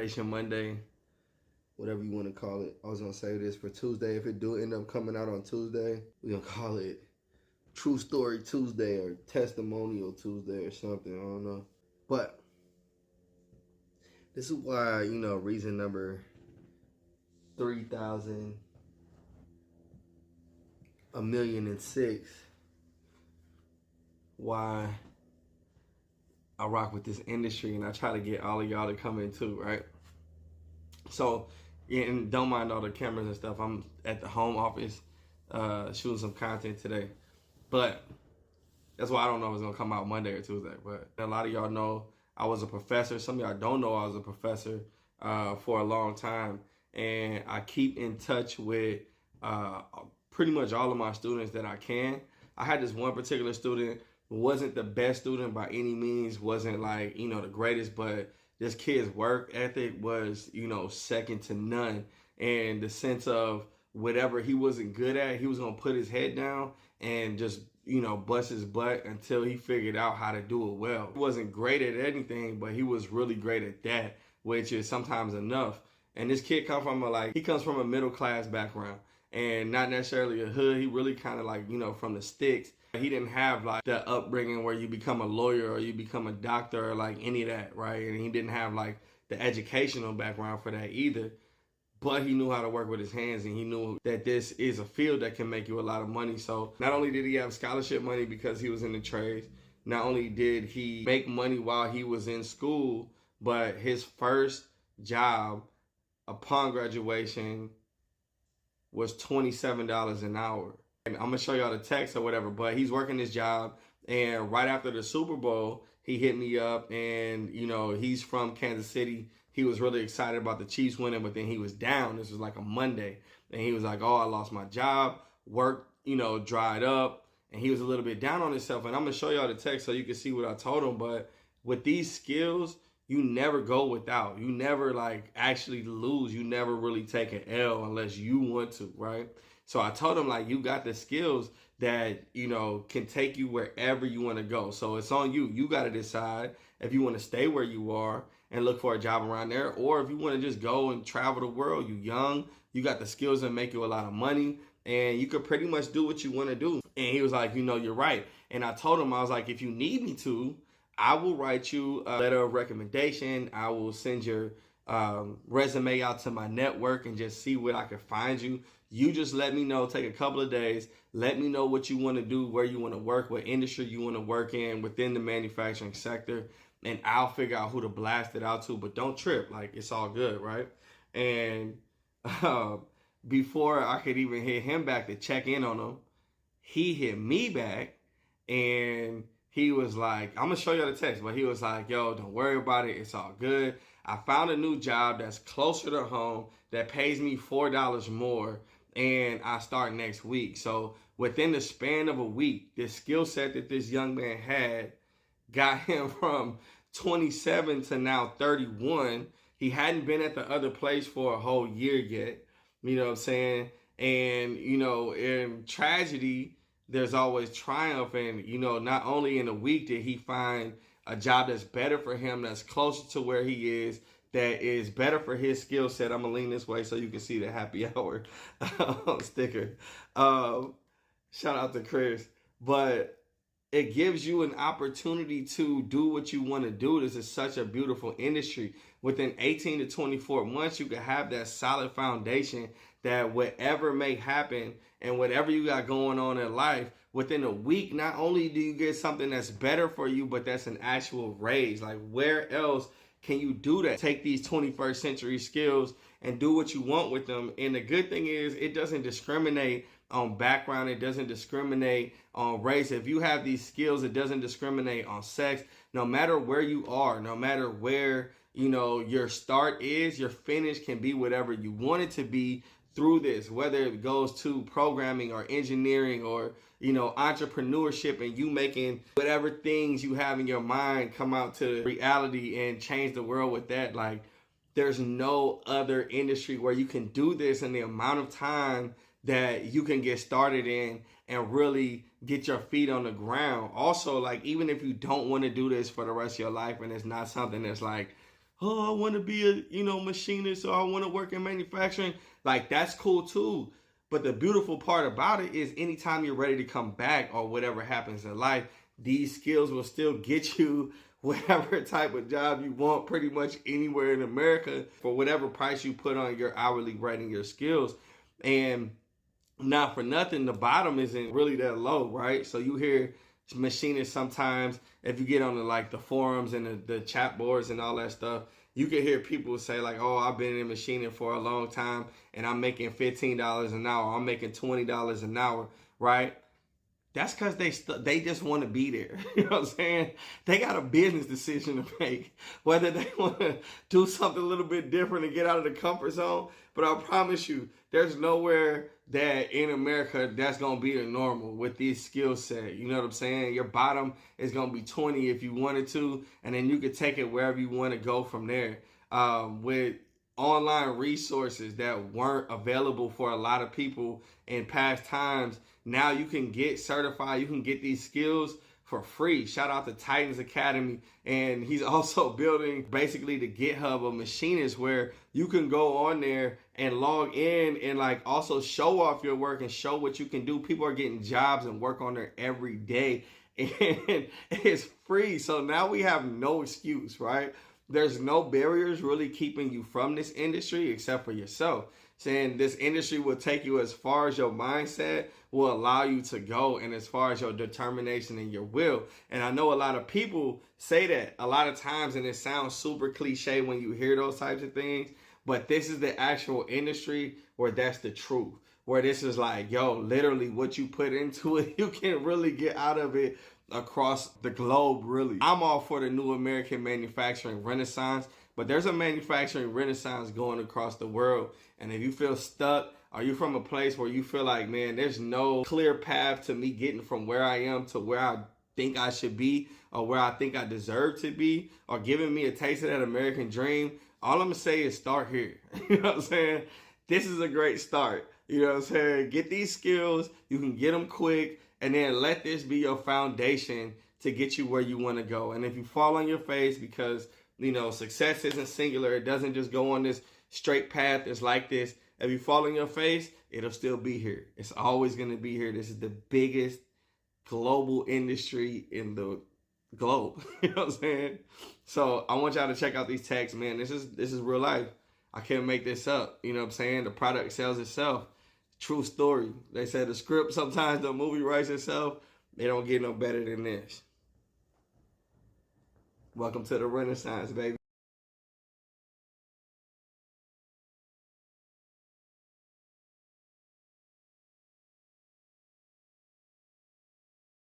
Motivation Monday, whatever you want to call it. I was going to say this for Tuesday. If it do end up coming out on Tuesday, we're going to call it True Story Tuesday or Testimonial Tuesday or something. I don't know. But this is why, reason number 3,000,006 why I rock with this industry, and I try to get all of y'all to come in too, right? So, and don't mind all the cameras and stuff. I'm at the home office shooting some content today. But that's why I don't know if it's going to come out Monday or Tuesday. But a lot of y'all know I was a professor. Some of y'all don't know I was a professor for a long time. And I keep in touch with pretty much all of my students that I can. I had this one particular student who wasn't the best student by any means, wasn't like, the greatest, but this kid's work ethic was, second to none. And the sense of whatever he wasn't good at, he was going to put his head down and just, bust his butt until he figured out how to do it well. He wasn't great at anything, but he was really great at that, which is sometimes enough. And this kid comes from a middle class background and not necessarily a hood. He really kind of from the sticks. He didn't have like the upbringing where you become a lawyer or you become a doctor or like any of that, right? And he didn't have like the educational background for that either. But he knew how to work with his hands, and he knew that this is a field that can make you a lot of money. So not only did he have scholarship money because he was in the trades, not only did he make money while he was in school, but his first job upon graduation was $27 an hour. And I'm going to show y'all the text or whatever, but he's working this job. And right after the Super Bowl, he hit me up, and, he's from Kansas City. He was really excited about the Chiefs winning, but then he was down. This was like a Monday. And he was like, oh, I lost my job. Work, dried up. And he was a little bit down on himself. And I'm going to show y'all the text so you can see what I told him. But with these skills, you never go without. You never actually lose. You never really take an L unless you want to, right? So I told him you got the skills that, can take you wherever you want to go. So it's on you. You got to decide if you want to stay where you are and look for a job around there, or if you want to just go and travel the world. You young, you got the skills that make you a lot of money, and you could pretty much do what you want to do. And he was like, you're right. And I told him, I was like, if you need me to, I will write you a letter of recommendation. I will send your resume out to my network and just see what I can find you. You just let me know, take a couple of days, let me know what you want to do, where you want to work, what industry you want to work in within the manufacturing sector, and I'll figure out who to blast it out to. But don't trip, it's all good, right? And before I could even hit him back to check in on him, he hit me back, and he was like, I'm going to show you the text, but he was like, yo, don't worry about it. It's all good. I found a new job that's closer to home that pays me $4 more, and I start next week. So within the span of a week, the skill set that this young man had got him from 27 to now 31. He hadn't been at the other place for a whole year yet. You know what I'm saying? And, in tragedy, there's always triumph. And, not only in a week did he find a job that's better for him, that's closer to where he is, that is better for his skill set. I'm going to lean this way so you can see the happy hour sticker. Shout out to Chris. But it gives you an opportunity to do what you want to do. This is such a beautiful industry. Within 18 to 24 months, you can have that solid foundation that whatever may happen and whatever you got going on in life, within a week, not only do you get something that's better for you, but that's an actual raise. Where else can you do that? Take these 21st century skills and do what you want with them. And the good thing is, it doesn't discriminate on background. It doesn't discriminate on race. If you have these skills, it doesn't discriminate on sex. No matter where you are, no matter where, your start is, your finish can be whatever you want it to be through this, whether it goes to programming or engineering or, entrepreneurship, and you making whatever things you have in your mind come out to reality and change the world with that. There's no other industry where you can do this in the amount of time that you can get started in and really get your feet on the ground. Also, even if you don't want to do this for the rest of your life and it's not something that's oh, I want to be a, machinist, or I want to work in manufacturing. Like, that's cool too. But the beautiful part about it is anytime you're ready to come back or whatever happens in life, these skills will still get you whatever type of job you want pretty much anywhere in America for whatever price you put on your hourly rate and your skills. And not for nothing, the bottom isn't really that low, right? So you hear machinists sometimes, if you get on the forums and the chat boards and all that stuff, you can hear people say like, oh, I've been in machining for a long time and I'm making $15 an hour, I'm making $20 an hour, right? That's because they just want to be there. You know what I'm saying? They got a business decision to make, whether they want to do something a little bit different and get out of the comfort zone. But I promise you, there's nowhere that in America that's going to be the normal with these skill set. You know what I'm saying? Your bottom is going to be 20 if you wanted to, and then you could take it wherever you want to go from there. With online resources that weren't available for a lot of people in past times, now you can get certified, you can get these skills for free. Shout out to Titans Academy. And he's also building basically the GitHub of machinists where you can go on there and log in and also show off your work and show what you can do. People are getting jobs and work on there every day, and it's free. So now we have no excuse, right? There's no barriers really keeping you from this industry except for yourself. Saying this industry will take you as far as your mindset will allow you to go, and as far as your determination and your will. And I know a lot of people say that a lot of times, and it sounds super cliche when you hear those types of things, but this is the actual industry where that's the truth. Where this is like, yo, literally what you put into it, you can really get out of it across the globe, really. I'm all for the new American manufacturing renaissance, but there's a manufacturing renaissance going across the world. And if you feel stuck, are you from a place where you feel like, man, there's no clear path to me getting from where I am to where I think I should be, or where I think I deserve to be, or giving me a taste of that American dream, all I'm going to say is start here. You know what I'm saying? This is a great start. You know what I'm saying? Get these skills. You can get them quick. And then let this be your foundation to get you where you want to go. And if you fall on your face because, success isn't singular, it doesn't just go on this straight path. It's like this. If you fall on your face, it'll still be here. It's always going to be here. This is the biggest global industry in the globe. You know what I'm saying? So I want y'all to check out these texts, man. This is real life. I can't make this up. You know what I'm saying? The product sells itself. True story. They said the script, sometimes the movie writes itself. They don't get no better than this. Welcome to the Renaissance, baby.